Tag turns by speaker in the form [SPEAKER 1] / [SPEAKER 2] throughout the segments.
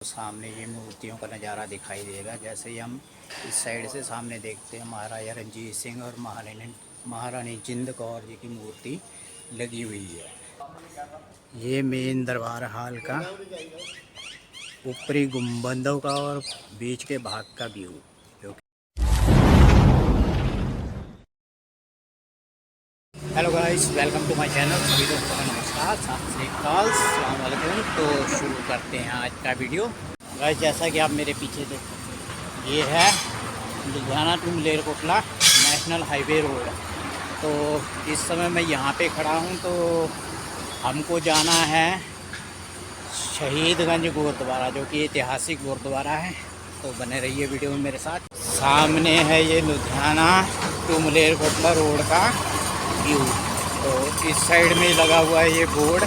[SPEAKER 1] सामने ये मूर्तियों का नज़ारा दिखाई देगा। जैसे ही हम इस साइड से सामने देखते हैं, महाराजा रणजीत सिंह और महारानी जिंद कौर जी की मूर्ति लगी हुई है। ये मेन दरबार हाल का ऊपरी गुंबदों का और बीच के भाग का व्यू जो। Hello guys, welcome to my channel. सभी दोस्तों को नमस्कार, सत श्री अकाल, अस्सलाम वालेकुम। तो शुरू करते हैं आज का वीडियो। गाइस, जैसा कि आप मेरे पीछे देख सकते हैं, ये है Ludhiana to Malerkotla national highway road. तो इस समय मैं यहाँ पे खड़ा हूँ। तो हमको जाना है शहीदगंज गुरुद्वारा, जो कि ऐतिहासिक गुरुद्वारा है। तो बने रहिए वीडियो में मेरे साथ। सामने है ये लुधियाना टू मलेरकोटला रोड का व्यू। तो इस साइड में लगा हुआ है ये बोर्ड,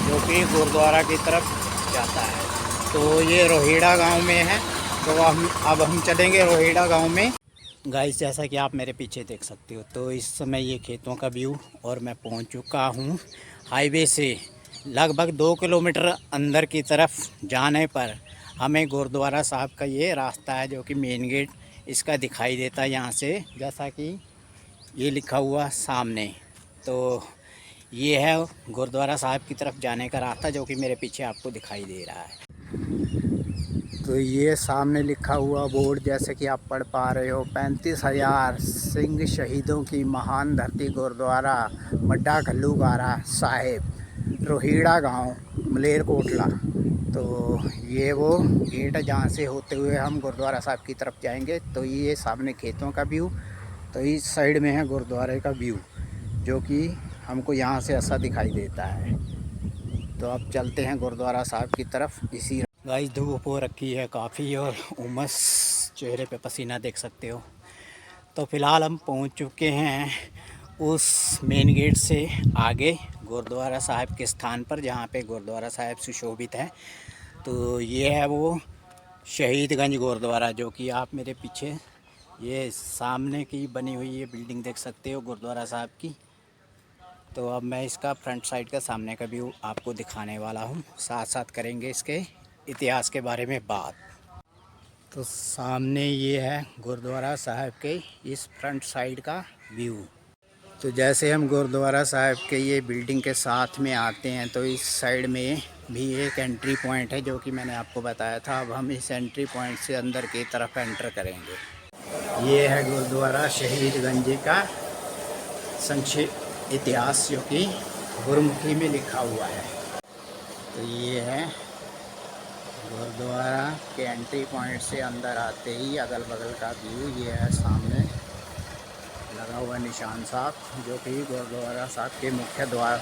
[SPEAKER 1] जो कि गुरुद्वारा की तरफ जाता है। तो ये रोहिड़ा गांव में है। तो अब हम चलेंगे रोहिड़ा गांव में। गाइस, जैसा कि आप मेरे पीछे देख सकते हो, तो इस समय ये खेतों का व्यू और मैं पहुंच चुका हूं हाईवे से लगभग 2 किलोमीटर अंदर की तरफ जाने पर हमें गुरुद्वारा साहब का ये रास्ता है, जो कि मेन गेट इसका दिखाई देता है यहाँ से, जैसा कि ये लिखा हुआ सामने। तो ये है गुरुद्वारा साहब की तरफ जाने का रास्ता, जो कि मेरे पीछे आपको दिखाई दे रहा है। तो ये सामने लिखा हुआ बोर्ड, जैसे कि आप पढ़ पा रहे हो, 35,000 सिंह शहीदों की महान धरती गुरुद्वारा मड्डा घल्लूकारा साहिब, रोहिड़ा गांव, मलेरकोटला। तो ये वो गेट है जहाँ से होते हुए हम गुरुद्वारा साहब की तरफ जाएंगे। तो ये सामने खेतों का व्यू, तो इस साइड में है गुरुद्वारे का व्यू, जो कि हमको यहाँ से ऐसा दिखाई देता है। तो अब चलते हैं गुरुद्वारा साहब की तरफ। इसी गाइस, धूप हो रखी है काफ़ी और उमस, चेहरे पे पसीना देख सकते हो। तो फ़िलहाल हम पहुँच चुके हैं उस मेन गेट से आगे गुरुद्वारा साहब के स्थान पर, जहाँ पे गुरुद्वारा साहब सुशोभित है। तो ये है वो शहीदगंज गुरुद्वारा, जो कि आप मेरे पीछे ये सामने की बनी हुई ये बिल्डिंग देख सकते हो गुरुद्वारा साहब की। तो अब मैं इसका फ्रंट साइड का सामने का व्यू आपको दिखाने वाला हूँ, साथ साथ करेंगे इसके इतिहास के बारे में बात। तो सामने ये है गुरुद्वारा साहब के इस फ्रंट साइड का व्यू। तो जैसे हम गुरुद्वारा साहब के ये बिल्डिंग के साथ में आते हैं, तो इस साइड में भी एक एंट्री पॉइंट है, जो कि मैंने आपको बताया था। अब हम इस एंट्री पॉइंट से अंदर की तरफ एंटर करेंगे। ये है गुरुद्वारा शहीदगंज का संक्षिप्त इतिहास, जो कि गुरमुखी में लिखा हुआ है। तो ये है गुरुद्वारा के एंट्री पॉइंट से अंदर आते ही अगल बगल का व्यू। ये है सामने लगा हुआ निशान साहब, जो कि गुरुद्वारा साहब के मुख्य द्वार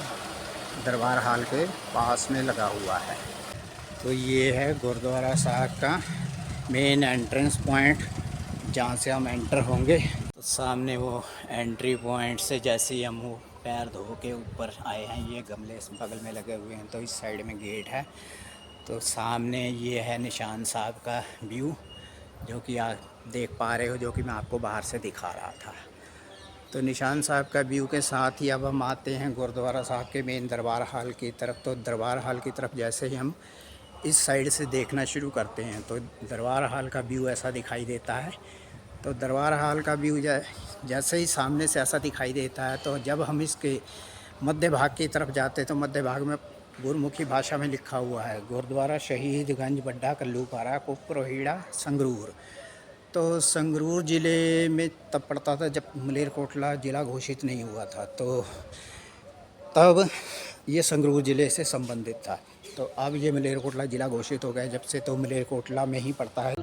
[SPEAKER 1] दरबार हाल के पास में लगा हुआ है। तो ये है गुरुद्वारा साहब का मेन एंट्रेंस पॉइंट, जहाँ से हम एंटर होंगे। तो सामने वो एंट्री पॉइंट से जैसे ही हम वो पैर धो के ऊपर आए हैं, ये गमले इस बगल में लगे हुए हैं। तो इस साइड में गेट है। तो सामने ये है निशान साहब का व्यू, जो कि आप देख पा रहे हो, जो कि मैं आपको बाहर से दिखा रहा था। तो निशान साहब का व्यू के साथ ही अब हम आते हैं गुरुद्वारा साहब के मेन दरबार हाल की तरफ। तो दरबार हाल की तरफ जैसे ही हम इस साइड से देखना शुरू करते हैं, तो दरबार हाल का व्यू ऐसा दिखाई देता है। तो दरबार हाल का व्यू जैसे ही सामने से ऐसा दिखाई देता है, तो जब हम इसके मध्य भाग की तरफ जाते हैं, तो मध्य भाग में गुरमुखी भाषा में लिखा हुआ है, गुरुद्वारा शहीदगंज मड्डा घल्लूकारा कुप रोहिड़ा संगरूर। तो संगरूर ज़िले में तब पड़ता था जब मलेरकोटला ज़िला घोषित नहीं हुआ था। तो तब ये संगरूर ज़िले से संबंधित था। तो अब ये मलेरकोटला ज़िला घोषित हो गया जब से, तो मलेरकोटला में ही पड़ता है।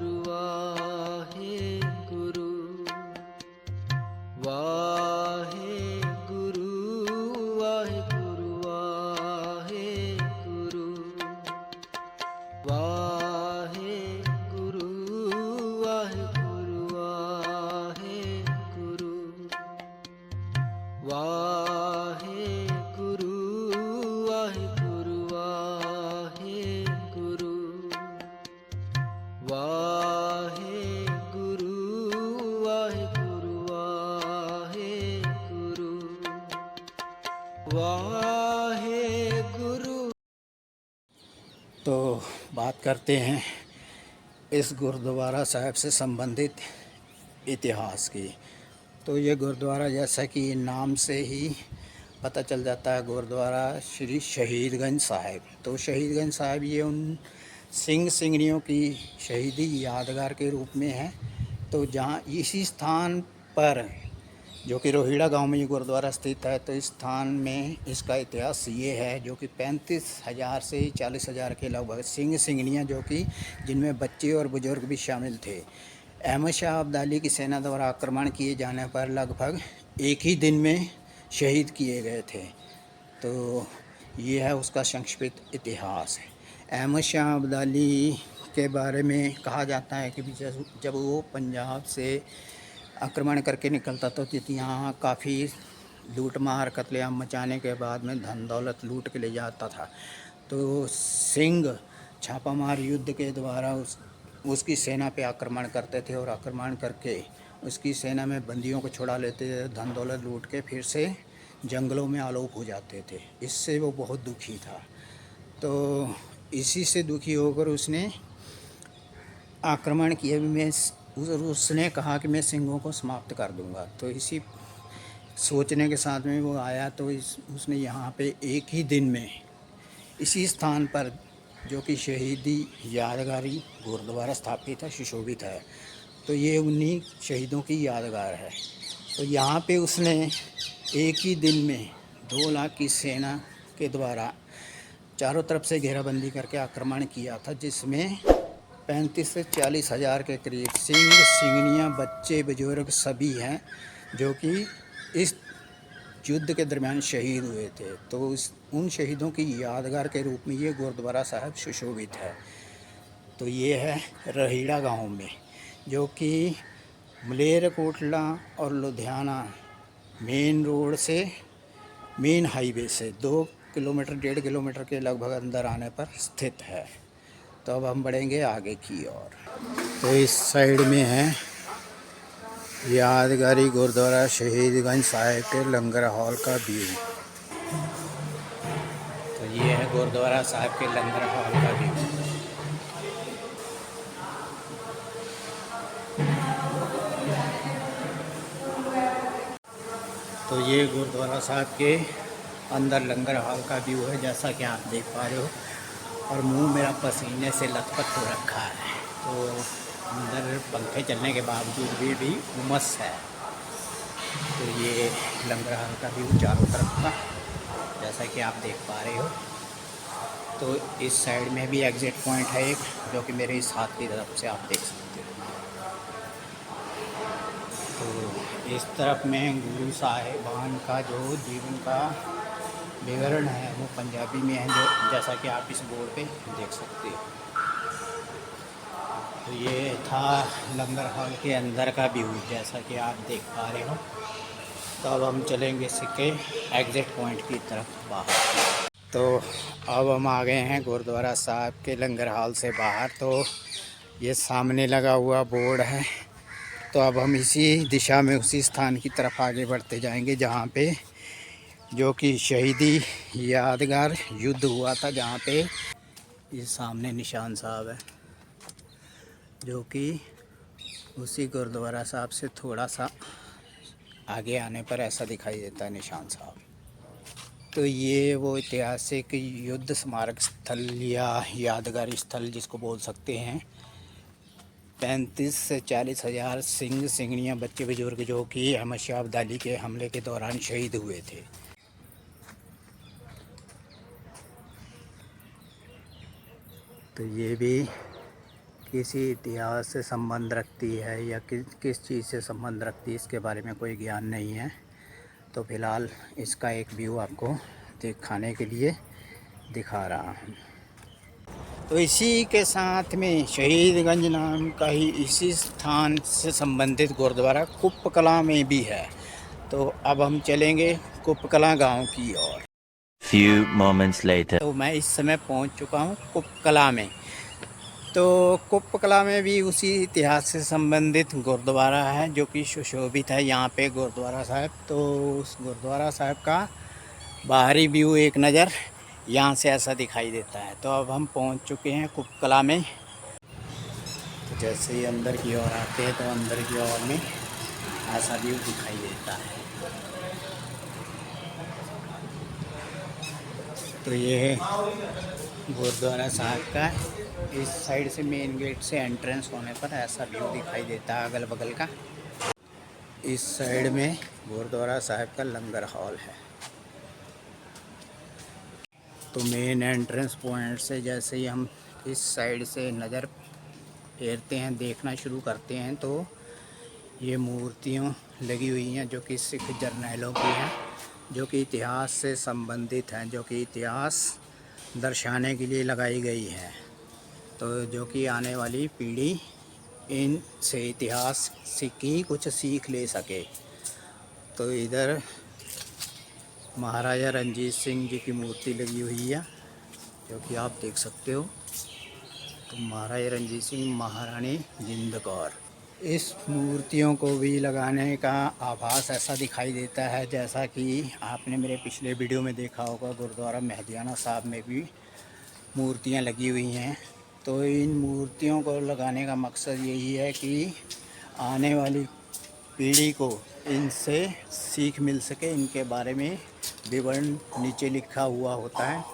[SPEAKER 1] तो बात करते हैं इस गुरुद्वारा साहिब से संबंधित इतिहास की। तो ये गुरुद्वारा जैसा कि नाम से ही पता चल जाता है, गुरुद्वारा श्री शहीदगंज साहिब। तो शहीदगंज साहिब ये उन सिंह सिंगनियों की शहीदी यादगार के रूप में है। तो जहाँ इसी स्थान पर, जो कि रोहिड़ा गांव में ये गुरुद्वारा स्थित है, तो इस स्थान में इसका इतिहास ये है, जो कि 35,000 से 40,000 के लगभग सिंह सिंगनियाँ, जो कि जिनमें बच्चे और बुजुर्ग भी शामिल थे, अहमद शाह अब्दाली की सेना द्वारा आक्रमण किए जाने पर लगभग एक ही दिन में शहीद किए गए थे। तो ये है उसका संक्षिप्त इतिहास। अहमद शाह अब्दाली के बारे में कहा जाता है कि जब वो पंजाब से आक्रमण करके निकलता तो यहाँ काफ़ी लूट मार कत्लेआम मचाने के बाद में धन दौलत लूट के ले जाता था। तो सिंह छापामार युद्ध के द्वारा उसकी सेना पे आक्रमण करते थे और आक्रमण करके उसकी सेना में बंदियों को छुड़ा लेते थे, धन दौलत लूट के फिर से जंगलों में आलोप हो जाते थे। इससे वो बहुत दुखी था। तो इसी से दुखी होकर उसने आक्रमण किया। उसने कहा कि मैं सिंहों को समाप्त कर दूंगा। तो इसी सोचने के साथ में वो आया। तो उसने यहाँ पे एक ही दिन में इसी स्थान पर, जो कि शहीदी यादगारी गुरुद्वारा स्थापित है, सुशोभित है, तो ये उन्हीं शहीदों की यादगार है। तो यहाँ पे उसने एक ही दिन में 2 लाख की सेना के द्वारा चारों तरफ से घेराबंदी करके आक्रमण किया था, जिसमें 35 से 40 हज़ार के करीब सिंह सिंगनियाँ, बच्चे बुजुर्ग सभी हैं, जो कि इस युद्ध के दरमियान शहीद हुए थे। तो उन शहीदों की यादगार के रूप में ये गुरुद्वारा साहिब सुशोभित है। तो ये है रोहिड़ा गांव में, जो कि मलेरकोटला और लुधियाना मेन रोड से, मेन हाईवे से 2 किलोमीटर 1.5 किलोमीटर के लगभग अंदर आने पर स्थित है। तो अब हम बढ़ेंगे आगे की ओर। तो इस साइड में है यादगारी गुरुद्वारा शहीदगंज साहिब के लंगर हॉल का व्यू। तो ये है गुरुद्वारा साहिब के लंगर हॉल का व्यू। तो ये गुरुद्वारा साहिब के अंदर लंगर हॉल का व्यू है, जैसा कि आप देख पा रहे हो। और मुंह मेरा पसीने से लथपथ हो रखा है। तो अंदर पंखे चलने के बावजूद भी उमस है। तो ये लंगर हॉल का व्यू चारों तरफ का, जैसा कि आप देख पा रहे हो। तो इस साइड में भी एग्जिट पॉइंट है एक, जो कि मेरे इस हाथ की तरफ से आप देख सकते हो। तो इस तरफ में गुरु साहिबान का जो जीवन का विवरण है वो पंजाबी में है, जो जैसा कि आप इस बोर्ड पे देख सकते हो। तो ये था लंगर हॉल के अंदर का व्यू, जैसा कि आप देख पा रहे हो। तो अब हम चलेंगे इसके एग्जिट पॉइंट की तरफ बाहर। तो अब हम आ गए हैं गुरुद्वारा साहिब के लंगर हॉल से बाहर। तो ये सामने लगा हुआ बोर्ड है। तो अब हम इसी दिशा में उसी स्थान की तरफ आगे बढ़ते जाएंगे, जहाँ पे, जो कि शहीदी यादगार युद्ध हुआ था, जहाँ पे ये सामने निशान साहब है, जो कि उसी गुरुद्वारा साहब से थोड़ा सा आगे आने पर ऐसा दिखाई देता है निशान साहब। तो ये वो ऐतिहासिक युद्ध स्मारक स्थल या यादगारी स्थल जिसको बोल सकते हैं। 35 से 40 हज़ार सिंह सिंगनियाँ, बच्चे बुजुर्ग, जो कि अहमद शाह अब्दाली के हमले के दौरान शहीद हुए थे। तो ये भी किसी इतिहास से संबंध रखती है या किस चीज़ से संबंध रखती है, इसके बारे में कोई ज्ञान नहीं है। तो फ़िलहाल इसका एक व्यू आपको दिखाने के लिए दिखा रहा हूँ। तो इसी के साथ में शहीदगंज नाम का ही इसी स्थान से संबंधित गुरुद्वारा कुप्प कलां में भी है। तो अब हम चलेंगे कुप्प कलां गाँव की ओर।
[SPEAKER 2] Few moments later.
[SPEAKER 1] तो मैं इस समय पहुंच चुका हूं कुप्प कलां में। तो कुप्प कलां में भी उसी इतिहास से संबंधित गुरुद्वारा है, जो कि सुशोभित है यहाँ पे गुरुद्वारा साहिब। तो उस गुरुद्वारा साहिब का बाहरी व्यू एक नज़र यहाँ से ऐसा दिखाई देता है। तो अब हम पहुँच चुके हैं कुप्प कलां में। जैसे ही अंदर की ओर आते हैं तो अंदर की ओर में ऐसा व्यू दिखाई देता है। तो ये है गुरुद्वारा साहब का। इस साइड से मेन गेट से एंट्रेंस होने पर ऐसा व्यू दिखाई देता है अगल बगल का। इस साइड में गुरुद्वारा साहब का लंगर हॉल है। तो मेन एंट्रेंस पॉइंट से जैसे ही हम इस साइड से नज़र फेरते हैं, देखना शुरू करते हैं, तो ये मूर्तियाँ लगी हुई हैं जो कि सिख जर्नैलों की हैं, जो कि इतिहास से संबंधित हैं, जो कि इतिहास दर्शाने के लिए लगाई गई है। तो जो कि आने वाली पीढ़ी इन से इतिहास की कुछ सीख ले सके। तो इधर महाराजा रणजीत सिंह जी की मूर्ति लगी हुई है, जो कि आप देख सकते हो। तो महाराजा रणजीत सिंह, महारानी जिंद कौर, इस मूर्तियों को भी लगाने का आभास ऐसा दिखाई देता है जैसा कि आपने मेरे पिछले वीडियो में देखा होगा। गुरुद्वारा मेहदियाना साहब में भी मूर्तियां लगी हुई हैं। तो इन मूर्तियों को लगाने का मकसद यही है कि आने वाली पीढ़ी को इनसे सीख मिल सके। इनके बारे में विवरण नीचे लिखा हुआ होता है,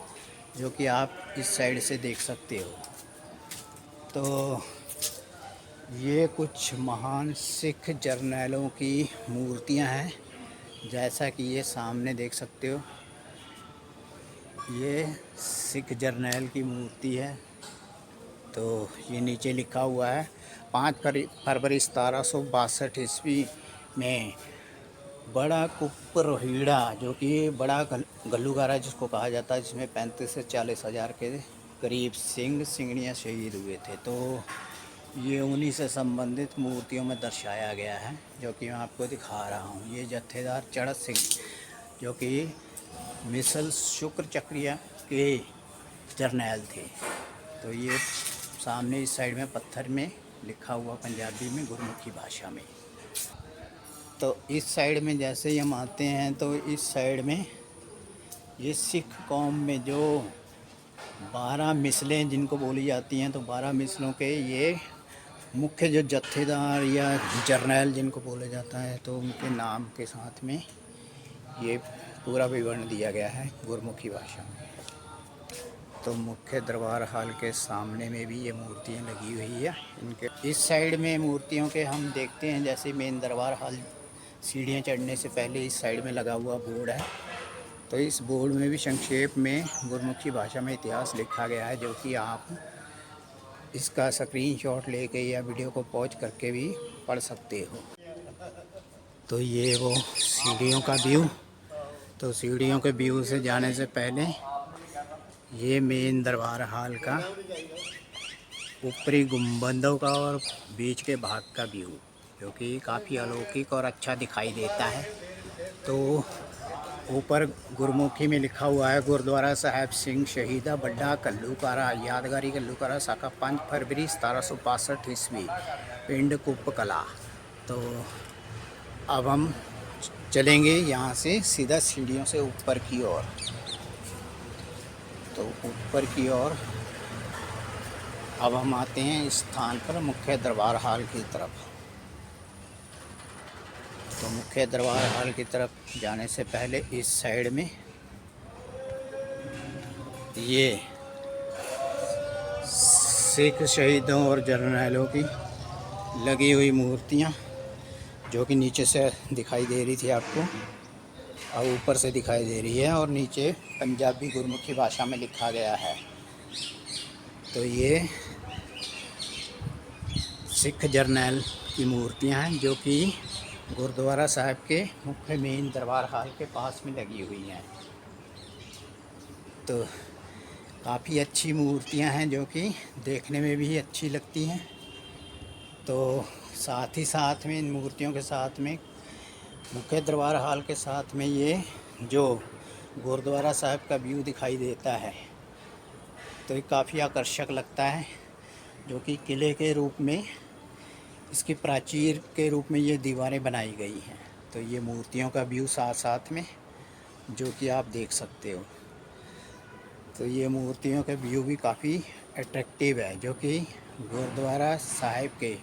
[SPEAKER 1] जो कि आप इस साइड से देख सकते हो। तो ये कुछ महान सिख जर्नैलों की मूर्तियां हैं, जैसा कि ये सामने देख सकते हो। ये सिख जर्नैल की मूर्ति है। तो ये नीचे लिखा हुआ है 5 फरवरी 1762 ईस्वी में बड़ा कुप्प रोहिड़ा, जो कि बड़ा घल्लूघारा जिसको कहा जाता है, जिसमें 35 से 40 हज़ार के करीब सिंह सिंगड़ियाँ शहीद हुए थे। तो ये उन्हीं से संबंधित मूर्तियों में दर्शाया गया है, जो कि मैं आपको दिखा रहा हूँ। ये जत्थेदार चढ़त सिंह, जो कि मिसल शुक्र चक्रिया के जर्नैल थे। तो ये सामने इस साइड में पत्थर में लिखा हुआ पंजाबी में, गुरमुखी भाषा में। तो इस साइड में जैसे ही हम आते हैं तो इस साइड में ये सिख कौम में जो 12 मिसलें जिनको बोली जाती हैं, तो 12 मिसलों के ये मुख्य जो जत्थेदार या जर्नैल जिनको बोला जाता है, तो उनके नाम के साथ में ये पूरा विवरण दिया गया है गुरमुखी भाषा में। तो मुख्य दरबार हॉल के सामने में भी ये मूर्तियाँ लगी हुई है। इनके इस साइड में मूर्तियों के हम देखते हैं, जैसे मेन दरबार हॉल सीढ़ियाँ चढ़ने से पहले इस साइड में लगा हुआ बोर्ड है। तो इस बोर्ड में भी संक्षेप में गुरमुखी भाषा में इतिहास लिखा गया है, जो कि आप इसका स्क्रीनशॉट लेके या वीडियो को पॉज करके भी पढ़ सकते हो। तो ये वो सीढ़ियों का व्यू। तो सीढ़ियों के व्यू से जाने से पहले ये मेन दरबार हॉल का ऊपरी गुंबदों का और बीच के भाग का व्यू, जो कि काफ़ी अलौकिक और अच्छा दिखाई देता है। तो ऊपर गुरमुखी में लिखा हुआ है, गुरुद्वारा साहब सिंह शहीदा बड्डा कल्लूकारा, यादगारी कल्लूकारा शाखा 5 फरवरी 1762 ईस्वी, पिंड कुप्प कला। तो अब हम चलेंगे यहाँ से सीधा सीढ़ियों से ऊपर की ओर। तो ऊपर की ओर अब हम आते हैं इस स्थान पर मुख्य दरबार हॉल की तरफ। तो मुख्य दरबार हॉल की तरफ जाने से पहले इस साइड में ये सिख शहीदों और जर्नैलों की लगी हुई मूर्तियाँ, जो कि नीचे से दिखाई दे रही थी आपको, अब ऊपर से दिखाई दे रही है और नीचे पंजाबी गुरमुखी भाषा में लिखा गया है। तो ये सिख जर्नैल की मूर्तियाँ हैं, जो कि गुरुद्वारा साहब के मुख्य मेन दरबार हॉल के पास में लगी हुई हैं। तो काफ़ी अच्छी मूर्तियाँ हैं, जो कि देखने में भी अच्छी लगती हैं। तो साथ ही साथ में इन मूर्तियों के साथ में मुख्य दरबार हॉल के साथ में ये जो गुरुद्वारा साहब का व्यू दिखाई देता है, तो ये काफ़ी आकर्षक लगता है, जो कि किले के रूप में, इसकी प्राचीर के रूप में ये दीवारें बनाई गई हैं। तो ये मूर्तियों का व्यू साथ साथ में, जो कि आप देख सकते हो। तो ये मूर्तियों का व्यू भी काफ़ी अट्रैक्टिव है, जो कि गुरुद्वारा साहिब के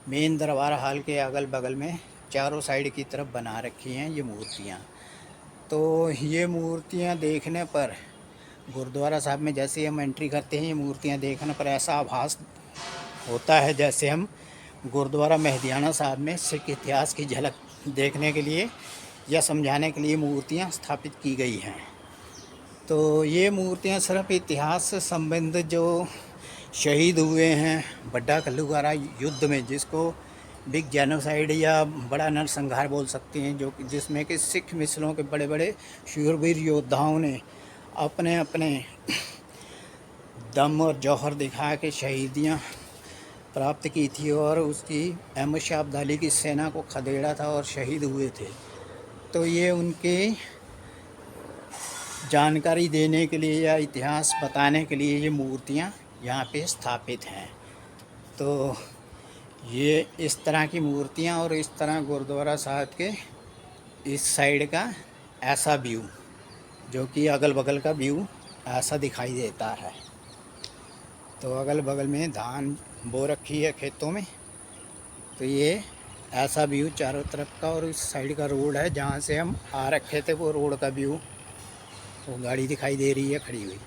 [SPEAKER 1] मेन दरबार हॉल के अगल बगल में चारों साइड की तरफ बना रखी हैं ये मूर्तियाँ। तो ये मूर्तियाँ देखने पर गुरुद्वारा साहब में जैसे ही हम एंट्री करते हैं, ये मूर्तियाँ देखने पर ऐसा आभास होता है जैसे हम गुरुद्वारा मेहदियाना साहब में सिख इतिहास की झलक देखने के लिए या समझाने के लिए मूर्तियाँ स्थापित की गई हैं। तो ये मूर्तियाँ सिर्फ इतिहास से संबंधित जो शहीद हुए हैं बड्डा कल्लूकारा युद्ध में, जिसको बिग जेनोसाइड या बड़ा नरसंहार बोल सकते हैं, जो जिसमें कि सिख मिसलों के बड़े बड़े शूरवीर योद्धाओं ने अपने अपने दम और जौहर दिखा के शहीदियाँ प्राप्त की थी और उसकी अहमद शाह अब्दाली की सेना को खदेड़ा था और शहीद हुए थे। तो ये उनके जानकारी देने के लिए या इतिहास बताने के लिए ये मूर्तियाँ यहाँ पे स्थापित हैं। तो ये इस तरह की मूर्तियाँ और इस तरह गुरुद्वारा साहब के इस साइड का ऐसा व्यू, जो कि अगल बगल का व्यू ऐसा दिखाई देता है। तो अगल बगल में धान बो रखी है खेतों में, तो ये ऐसा व्यू चारों तरफ का, और इस साइड का रोड है जहाँ से हम आ रखे थे, वो रोड का व्यू, वो गाड़ी दिखाई दे रही है खड़ी हुई।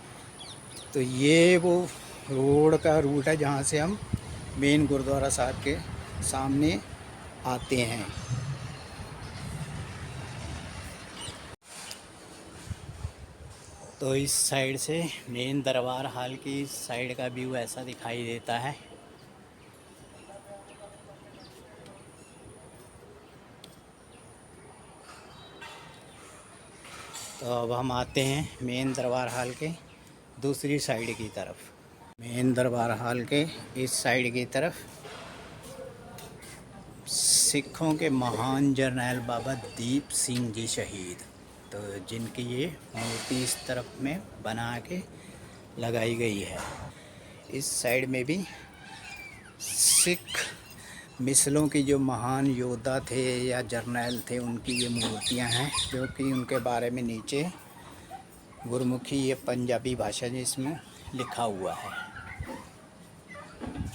[SPEAKER 1] तो ये वो रोड का रूट है जहाँ से हम मेन गुरुद्वारा साहब के सामने आते हैं। तो इस साइड से मेन दरबार हॉल की साइड का व्यू ऐसा दिखाई देता है। तो अब हम आते हैं मेन दरबार हॉल के दूसरी साइड की तरफ। मेन दरबार हॉल के इस साइड की तरफ सिखों के महान जर्नैल बाबा दीप सिंह जी शहीद, तो जिनकी ये मूर्ति इस तरफ में बना के लगाई गई है। इस साइड में भी सिख मिसलों की जो महान योद्धा थे या जर्नैल थे, उनकी ये मूर्तियां हैं, जो कि उनके बारे में नीचे गुरमुखी ये पंजाबी भाषा जिसमें लिखा हुआ है।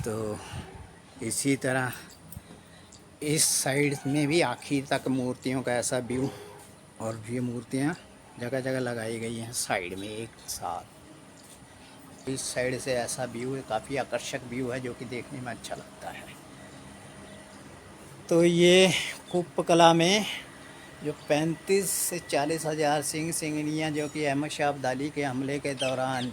[SPEAKER 1] तो इसी तरह इस साइड में भी आखिर तक मूर्तियों का ऐसा व्यू, और ये मूर्तियाँ जगह जगह लगाई गई हैं साइड में एक साथ। इस साइड से ऐसा व्यू है, काफ़ी आकर्षक व्यू है, जो कि देखने में अच्छा लगता है। तो ये कुप्प कला में जो 35 से 40 हज़ार सिंह सिंगनियाँ जो कि अहमद शाह अब्दाली के हमले के दौरान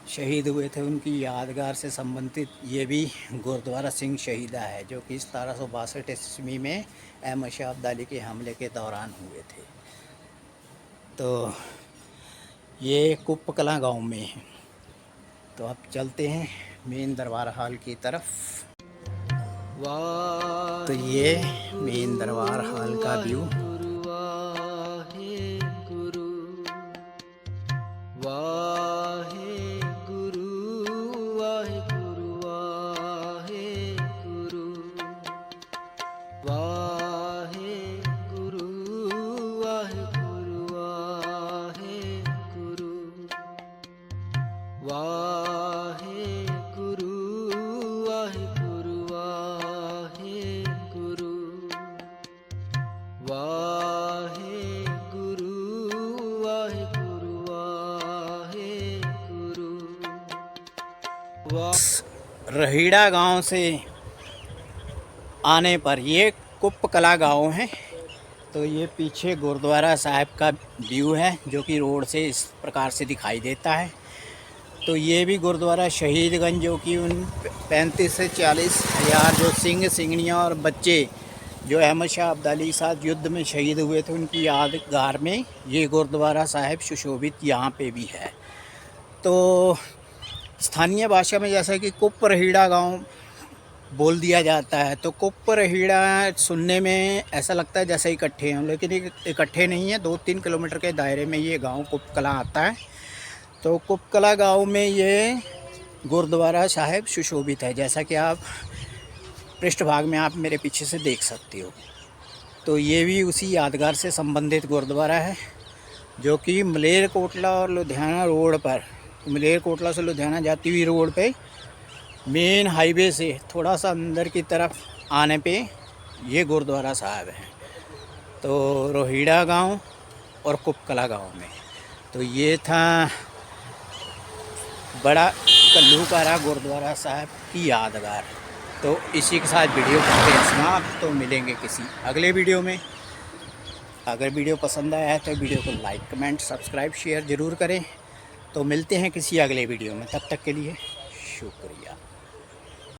[SPEAKER 1] शहीद हुए थे, उनकी यादगार से संबंधित ये भी गुरुद्वारा सिंह शहीदा है, जो कि 1762 ईस्वी में अहमद शाह अब्दाली के हमले के दौरान हुए थे। तो ये कुप्प कला गाँव में है। तो अब चलते हैं मेन दरबार हॉल की तरफ। तो ये मेन दरबार हॉल का व्यू। रहीड़ा गांव से आने पर ये कुप्प कला गांव है। तो ये पीछे गुरुद्वारा साहब का व्यू है, जो कि रोड से इस प्रकार से दिखाई देता है। तो ये भी गुरुद्वारा शहीदगंज, जो कि उन 35 से 40 हज़ार जो सिंह सिंगनियाँ और बच्चे जो अहमद शाह अब्दाली के साथ युद्ध में शहीद हुए थे, उनकी यादगार में ये गुरुद्वारा साहब सुशोभित यहाँ पे भी है। तो स्थानीय भाषा में जैसा कि कुप्प रहीड़ा गांव बोल दिया जाता है। तो कुप्प रहीड़ा सुनने में ऐसा लगता है जैसे इकट्ठे हैं, लेकिन इकट्ठे नहीं है। 2-3 किलोमीटर के दायरे में ये गांव कुप्प कला आता है। तो कुप्प कला गाँव में ये गुरुद्वारा साहब सुशोभित है, जैसा कि आप पृष्ठभाग में आप मेरे पीछे से देख सकते हो। तो ये भी उसी यादगार से संबंधित गुरुद्वारा है, जो कि मलेरकोटला और लुधियाना रोड पर मलेरकोटला से लुधियाना जाती हुई रोड पे मेन हाईवे से थोड़ा सा अंदर की तरफ आने पे ये गुरुद्वारा साहब है। तो रोहिड़ा गांव और कुपकला गांव में। तो ये था बड़ा कल्लूकारा गुरुद्वारा साहब की यादगार। तो इसी के साथ वीडियो करते हैं समाप्त। तो मिलेंगे किसी अगले वीडियो में। अगर वीडियो पसंद आया है तो वीडियो को लाइक कमेंट सब्सक्राइब शेयर ज़रूर करें। तो मिलते हैं किसी अगले वीडियो में, तब तक के लिए शुक्रिया।